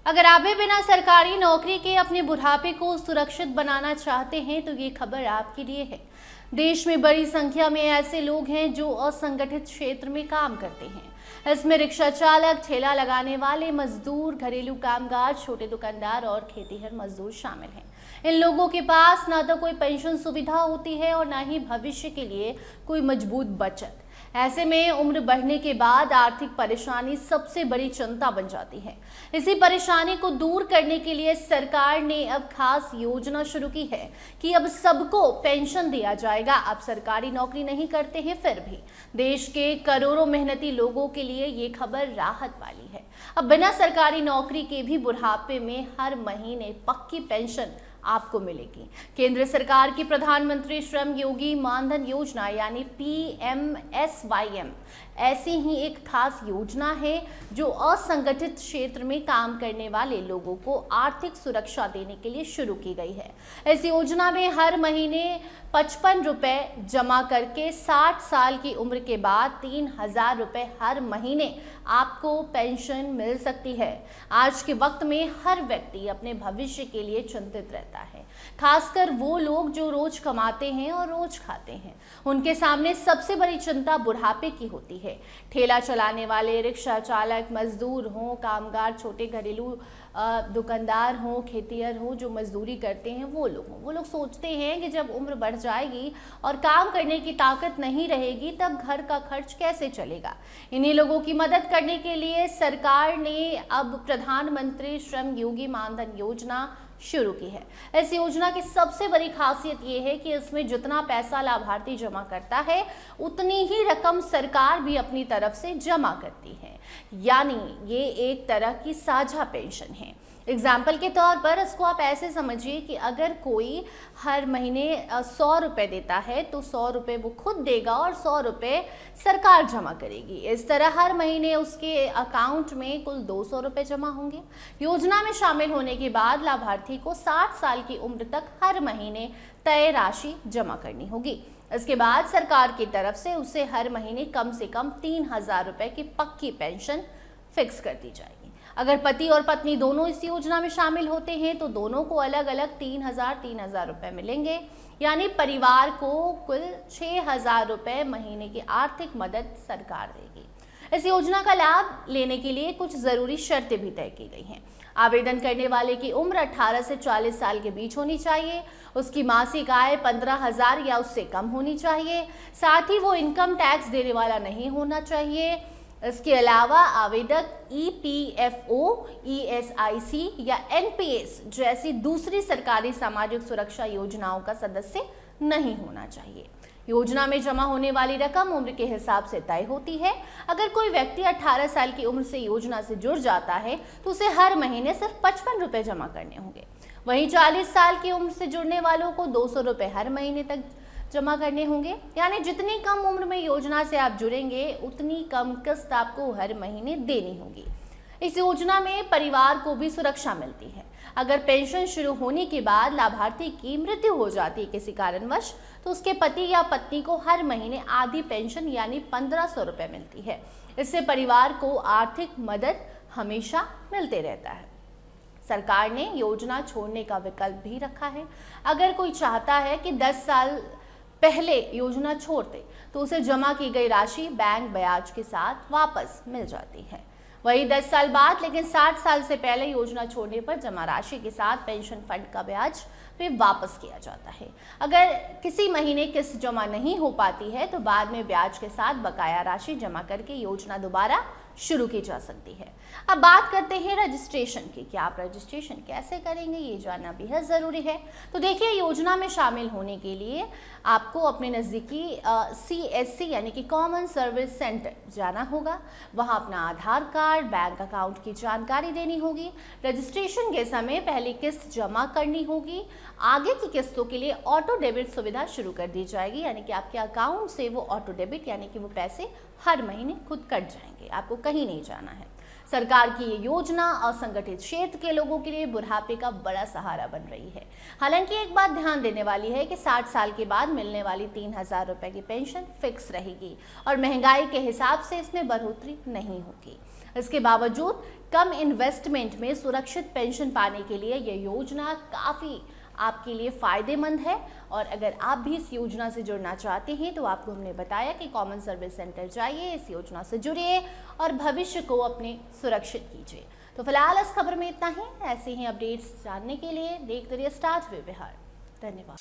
अगर आप भी बिना सरकारी नौकरी के अपने बुढ़ापे को सुरक्षित बनाना चाहते हैं तो ये खबर आपके लिए है। देश में बड़ी संख्या में ऐसे लोग हैं जो असंगठित क्षेत्र में काम करते हैं। इसमें रिक्शा चालक, ठेला लगाने वाले मजदूर, घरेलू कामगार, छोटे दुकानदार और खेतीहर मजदूर शामिल हैं। इन लोगों के पास ना तो कोई पेंशन सुविधा होती है और ना ही भविष्य के लिए कोई मजबूत बचत। ऐसे में उम्र बढ़ने के बाद आर्थिक परेशानी सबसे बड़ी चिंता बन जाती है। इसी परेशानी को दूर करने के लिए सरकार ने अब खास योजना शुरू की है कि अब सबको पेंशन दिया जाएगा। आप सरकारी नौकरी नहीं करते हैं फिर भी देश के करोड़ों मेहनती लोगों के लिए ये खबर राहत वाली है। अब बिना सरकारी नौकरी के भी बुढ़ापे में हर महीने पक्की पेंशन आपको मिलेगी। केंद्र सरकार की प्रधानमंत्री श्रम योगी मानधन योजना यानी PMSYM ऐसी ही एक खास योजना है जो असंगठित क्षेत्र में काम करने वाले लोगों को आर्थिक सुरक्षा देने के लिए शुरू की गई है। इस योजना में हर महीने 55 रुपए जमा करके 60 साल की उम्र के बाद 3,000 रुपए हर महीने आपको पेंशन मिल सकती है। आज के वक्त में हर व्यक्ति अपने भविष्य के लिए चिंतित रहता है, खासकर वो लोग जो रोज कमाते हैं और रोज खाते हैं। उनके सामने सबसे बड़ी चिंता बुढ़ापे की होती है। ठेला चलाने वाले, रिक्शा चालक, मजदूर हों, कामगार, छोटे घरेलू दुकानदार हों, खेतीहर हों, जो मजदूरी करते हैं वो लोग सोचते हैं कि जब उम्र बढ़ जाएगी और काम करने की ताकत नहीं रहेगी तब घर का खर्च कैसे चलेगा। इन्हीं लोगों की मदद करने के लिए सरकार ने अब प्रधानमंत्री श्रम योगी मानधन योजना शुरू की है। इस योजना की सबसे बड़ी खासियत ये है कि इसमें जितना पैसा लाभार्थी जमा करता है उतनी ही रकम सरकार भी अपनी तरफ से जमा करती है, यानी ये एक तरह की साझा पेंशन है। एग्जाम्पल के तौर पर इसको आप ऐसे समझिए कि अगर कोई हर महीने 100 रुपये देता है तो 100 रुपये वो खुद देगा और 100 रुपये सरकार जमा करेगी। इस तरह हर महीने उसके अकाउंट में कुल 200 रुपये जमा होंगे। योजना में शामिल होने के बाद लाभार्थी को 60 साल की उम्र तक हर महीने तय राशि जमा करनी होगी। इसके बाद सरकार की तरफ से उसे हर महीने कम से कम 3,000 रुपये की पक्की पेंशन फिक्स कर दी जाएगी। अगर पति और पत्नी दोनों इस योजना में शामिल होते हैं तो दोनों को अलग अलग 3,000 रुपये मिलेंगे, यानी परिवार को कुल 6,000 रुपये महीने की आर्थिक मदद सरकार देगी। इस योजना का लाभ लेने के लिए कुछ जरूरी शर्तें भी तय की गई हैं। आवेदन करने वाले की उम्र 18 से 40 साल के बीच होनी चाहिए। उसकी मासिक आय 15,000 या उससे कम होनी चाहिए। साथ ही वो इनकम टैक्स देने वाला नहीं होना चाहिए। इसके अलावा आवेदक EPFO, ESIC या NPS जैसी दूसरी सरकारी सामाजिक सुरक्षा योजनाओं का सदस्य नहीं होना चाहिए। योजना में जमा होने वाली रकम उम्र के हिसाब से तय होती है। अगर कोई व्यक्ति 18 साल की उम्र से योजना से जुड़ जाता है तो उसे हर महीने सिर्फ 55 रुपये जमा करने होंगे। वहीं 40 साल की उम्र से जुड़ने वालों को 200 रुपये हर महीने तक जमा करने होंगे, यानी जितनी कम उम्र में योजना से आप जुड़ेंगे उतनी कम किस्त आपको हर महीने देनी होगी। इस योजना में परिवार को भी सुरक्षा मिलती है। अगर पेंशन शुरू होने के बाद लाभार्थी की मृत्यु हो जाती है किसी कारणवश तो उसके पति या पत्नी को हर महीने आधी पेंशन यानी 1,500 रुपये मिलती है। इससे परिवार को आर्थिक मदद हमेशा मिलते रहता है। सरकार ने योजना छोड़ने का विकल्प भी रखा है। अगर कोई चाहता है कि 10 साल पहले योजना छोड़ते तो उसे जमा की गई राशि बैंक ब्याज के साथ वापस मिल जाती है। वही 10 साल बाद लेकिन 60 साल से पहले योजना छोड़ने पर जमा राशि के साथ पेंशन फंड का ब्याज भी वापस किया जाता है। अगर किसी महीने किस्त जमा नहीं हो पाती है तो बाद में ब्याज के साथ बकाया राशि जमा करके योजना दोबारा शुरू की जा सकती है। अब बात करते हैं रजिस्ट्रेशन की कि आप रजिस्ट्रेशन कैसे करेंगे, ये जानना बेहद ज़रूरी है। तो देखिए, योजना में शामिल होने के लिए आपको अपने नज़दीकी CSC यानी कि कॉमन सर्विस सेंटर जाना होगा। वहाँ अपना आधार कार्ड, बैंक अकाउंट की जानकारी देनी होगी। रजिस्ट्रेशन के समय पहली किस्त जमा करनी होगी। आगे की किस्तों के लिए ऑटो डेबिट सुविधा शुरू कर दी जाएगी, यानी कि आपके अकाउंट से वो ऑटो डेबिट यानी कि वो पैसे हर महीने खुद कट जाएंगे, आपको कहीं नहीं जाना है। सरकार की ये योजना असंगठित क्षेत्र के लोगों के लिए बुढ़ापे का बड़ा सहारा बन रही है। हालांकि एक बात ध्यान देने वाली है कि 60 साल के बाद मिलने वाली 3,000 रुपए की पेंशन फिक्स रहेगी और महंगाई के हिसाब से इसमें बढ़ोतरी नहीं होगी। इसके बावजूद कम इन्वेस्टमेंट में सुरक्षित पेंशन पाने के लिए यह योजना काफ़ी आपके लिए फ़ायदेमंद है। और अगर आप भी इस योजना से जुड़ना चाहते हैं तो आपको हमने बताया कि कॉमन सर्विस सेंटर जाइए, इस योजना से जुड़िए और भविष्य को अपने सुरक्षित कीजिए। तो फिलहाल इस खबर में इतना ही। ऐसे ही अपडेट्स जानने के लिए देखते रहिए स्टार टीवी बिहार। धन्यवाद।